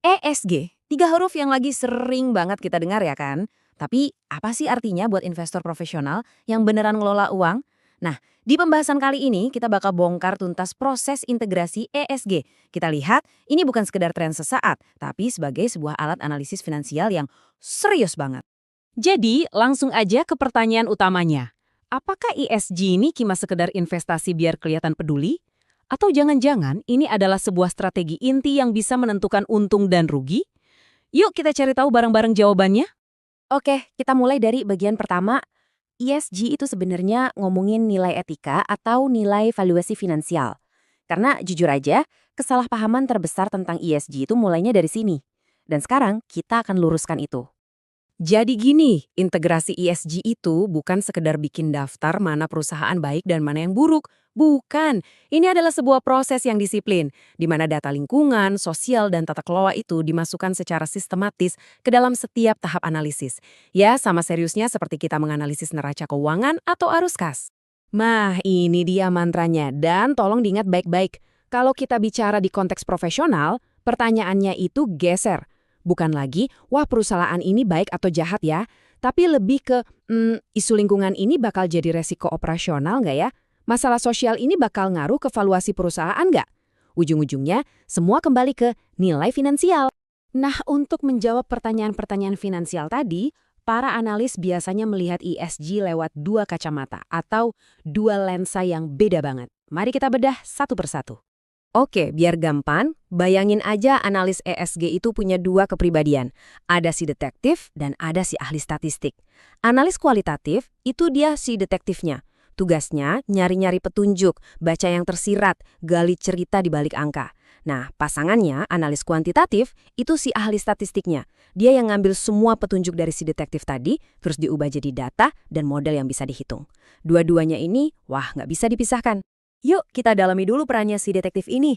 ESG, 3 huruf yang lagi sering banget kita dengar ya kan? Tapi apa sih artinya buat investor profesional yang beneran ngelola uang? Nah, di pembahasan kali ini kita bakal bongkar tuntas proses integrasi ESG. Kita lihat ini bukan sekedar tren sesaat, tapi sebagai sebuah alat analisis finansial yang serius banget. Jadi, langsung aja ke pertanyaan utamanya. Apakah ESG ini cuma sekedar investasi biar kelihatan peduli? Atau jangan-jangan ini adalah sebuah strategi inti yang bisa menentukan untung dan rugi? Yuk kita cari tahu bareng-bareng jawabannya. Oke, kita mulai dari bagian pertama. ESG itu sebenarnya ngomongin nilai etika atau nilai valuasi finansial. Karena jujur aja, kesalahpahaman terbesar tentang ESG itu mulainya dari sini. Dan sekarang kita akan luruskan itu. Jadi gini, integrasi ESG itu bukan sekedar bikin daftar mana perusahaan baik dan mana yang buruk. Bukan, ini adalah sebuah proses yang disiplin, di mana data lingkungan, sosial, dan tata kelola itu dimasukkan secara sistematis ke dalam setiap tahap analisis. Ya, sama seriusnya seperti kita menganalisis neraca keuangan atau arus kas. Nah, ini dia mantranya, dan tolong diingat baik-baik. Kalau kita bicara di konteks profesional, pertanyaannya itu geser. Bukan lagi, wah perusahaan ini baik atau jahat ya, tapi lebih ke, isu lingkungan ini bakal jadi resiko operasional nggak ya? Masalah sosial ini bakal ngaruh ke valuasi perusahaan nggak? Ujung-ujungnya, semua kembali ke nilai finansial. Nah, untuk menjawab pertanyaan-pertanyaan finansial tadi, para analis biasanya melihat ESG lewat 2 kacamata atau 2 lensa yang beda banget. Mari kita bedah satu persatu. Oke, biar gampang, bayangin aja analis ESG itu punya 2 kepribadian. Ada si detektif dan ada si ahli statistik. Analis kualitatif, itu dia si detektifnya. Tugasnya nyari-nyari petunjuk, baca yang tersirat, gali cerita di balik angka. Nah, pasangannya, analis kuantitatif, itu si ahli statistiknya. Dia yang ngambil semua petunjuk dari si detektif tadi, terus diubah jadi data dan model yang bisa dihitung. Dua-duanya ini, wah nggak bisa dipisahkan. Yuk, kita dalami dulu perannya si detektif ini.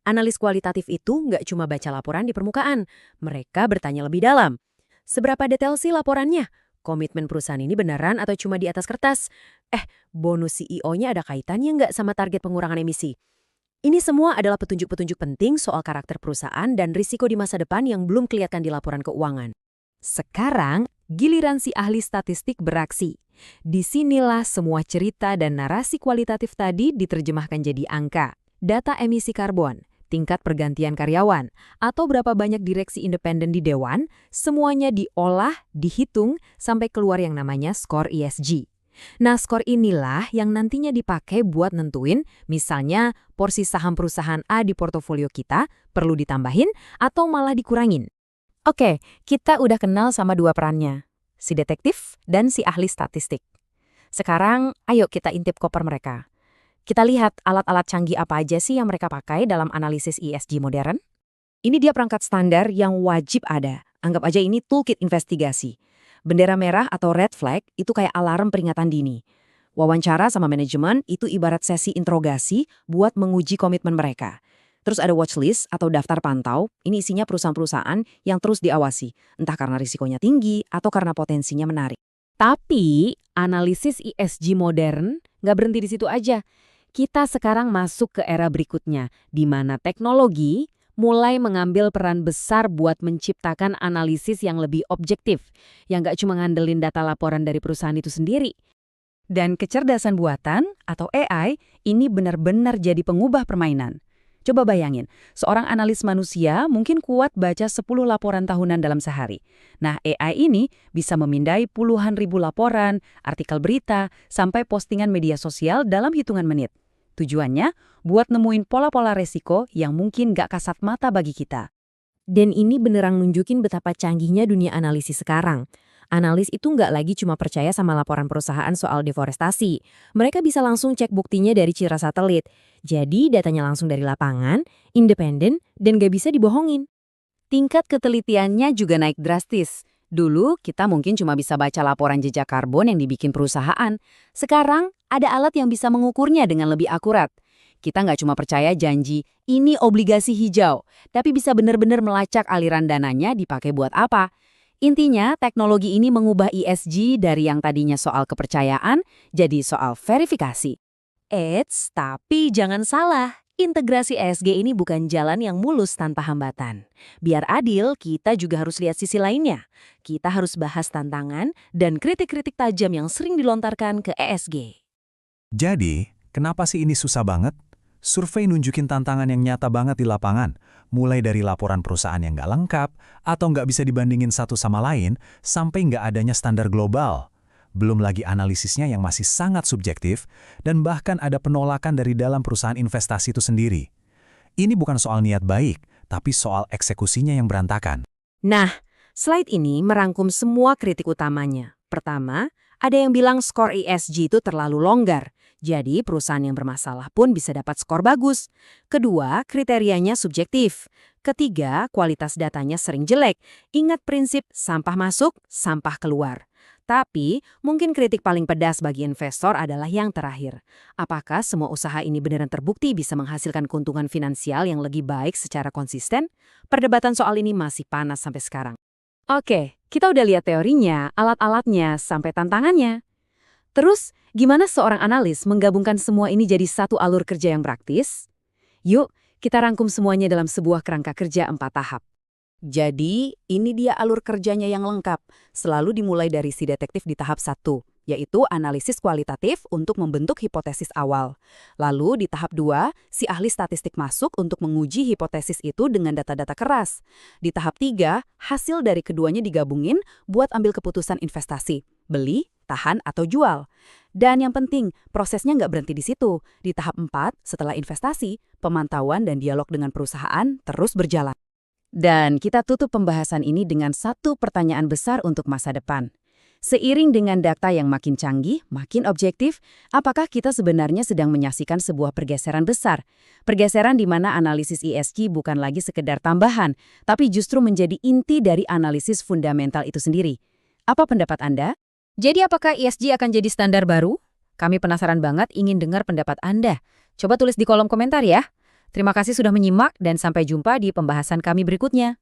Analis kualitatif itu nggak cuma baca laporan di permukaan. Mereka bertanya lebih dalam. Seberapa detail sih laporannya? Komitmen perusahaan ini beneran atau cuma di atas kertas? Bonus CEO-nya ada kaitannya nggak sama target pengurangan emisi? Ini semua adalah petunjuk-petunjuk penting soal karakter perusahaan dan risiko di masa depan yang belum kelihatan di laporan keuangan. Sekarang, giliran si ahli statistik beraksi. Disinilah semua cerita dan narasi kualitatif tadi diterjemahkan jadi angka, data emisi karbon, tingkat pergantian karyawan, atau berapa banyak direksi independen di dewan, semuanya diolah, dihitung, sampai keluar yang namanya skor ESG. Nah, skor inilah yang nantinya dipakai buat nentuin, misalnya porsi saham perusahaan A di portofolio kita perlu ditambahin atau malah dikurangin. Oke, kita udah kenal sama 2 perannya, si detektif dan si ahli statistik. Sekarang, ayo kita intip koper mereka. Kita lihat alat-alat canggih apa aja sih yang mereka pakai dalam analisis ESG modern. Ini dia perangkat standar yang wajib ada. Anggap aja ini toolkit investigasi. Bendera merah atau red flag itu kayak alarm peringatan dini. Wawancara sama manajemen itu ibarat sesi interogasi buat menguji komitmen mereka. Terus ada watchlist atau daftar pantau, ini isinya perusahaan-perusahaan yang terus diawasi, entah karena risikonya tinggi atau karena potensinya menarik. Tapi, analisis ESG modern nggak berhenti di situ aja. Kita sekarang masuk ke era berikutnya, di mana teknologi mulai mengambil peran besar buat menciptakan analisis yang lebih objektif, yang nggak cuma ngandelin data laporan dari perusahaan itu sendiri. Dan kecerdasan buatan, atau AI, ini benar-benar jadi pengubah permainan. Coba bayangin, seorang analis manusia mungkin kuat baca 10 laporan tahunan dalam sehari. Nah, AI ini bisa memindai puluhan ribu laporan, artikel berita, sampai postingan media sosial dalam hitungan menit. Tujuannya, buat nemuin pola-pola resiko yang mungkin gak kasat mata bagi kita. Dan ini beneran nunjukin betapa canggihnya dunia analisis sekarang. Analis itu nggak lagi cuma percaya sama laporan perusahaan soal deforestasi. Mereka bisa langsung cek buktinya dari citra satelit. Jadi datanya langsung dari lapangan, independen, dan nggak bisa dibohongin. Tingkat ketelitiannya juga naik drastis. Dulu kita mungkin cuma bisa baca laporan jejak karbon yang dibikin perusahaan. Sekarang ada alat yang bisa mengukurnya dengan lebih akurat. Kita nggak cuma percaya janji, ini obligasi hijau, tapi bisa benar-benar melacak aliran dananya dipakai buat apa. Intinya, teknologi ini mengubah ESG dari yang tadinya soal kepercayaan jadi soal verifikasi. Tapi jangan salah, Integrasi ESG ini bukan jalan yang mulus tanpa hambatan. Biar adil, kita juga harus lihat sisi lainnya. Kita harus bahas tantangan dan kritik-kritik tajam yang sering dilontarkan ke ESG. Jadi, kenapa sih ini susah banget? Survei nunjukin tantangan yang nyata banget di lapangan, mulai dari laporan perusahaan yang nggak lengkap, atau nggak bisa dibandingin satu sama lain, sampai nggak adanya standar global. Belum lagi analisisnya yang masih sangat subjektif, dan bahkan ada penolakan dari dalam perusahaan investasi itu sendiri. Ini bukan soal niat baik, tapi soal eksekusinya yang berantakan. Nah, slide ini merangkum semua kritik utamanya. Pertama, ada yang bilang skor ESG itu terlalu longgar, jadi perusahaan yang bermasalah pun bisa dapat skor bagus. Kedua, kriterianya subjektif. Ketiga, kualitas datanya sering jelek. Ingat prinsip sampah masuk, sampah keluar. Tapi, mungkin kritik paling pedas bagi investor adalah yang terakhir. Apakah semua usaha ini beneran terbukti bisa menghasilkan keuntungan finansial yang lebih baik secara konsisten? Perdebatan soal ini masih panas sampai sekarang. Oke, kita udah lihat teorinya, alat-alatnya, sampai tantangannya. Terus, gimana seorang analis menggabungkan semua ini jadi satu alur kerja yang praktis? Yuk, kita rangkum semuanya dalam sebuah kerangka kerja 4 tahap. Jadi, ini dia alur kerjanya yang lengkap. Selalu dimulai dari si detektif di tahap 1, yaitu analisis kualitatif untuk membentuk hipotesis awal. Lalu di tahap 2, si ahli statistik masuk untuk menguji hipotesis itu dengan data-data keras. Di tahap 3, hasil dari keduanya digabungin buat ambil keputusan investasi, beli, tahan, atau jual. Dan yang penting, prosesnya nggak berhenti di situ. Di tahap 4, setelah investasi, pemantauan dan dialog dengan perusahaan terus berjalan. Dan kita tutup pembahasan ini dengan satu pertanyaan besar untuk masa depan. Seiring dengan data yang makin canggih, makin objektif, apakah kita sebenarnya sedang menyaksikan sebuah pergeseran besar? Pergeseran di mana analisis ESG bukan lagi sekedar tambahan, tapi justru menjadi inti dari analisis fundamental itu sendiri. Apa pendapat Anda? Jadi apakah ESG akan jadi standar baru? Kami penasaran banget ingin dengar pendapat Anda. Coba tulis di kolom komentar ya. Terima kasih sudah menyimak dan sampai jumpa di pembahasan kami berikutnya.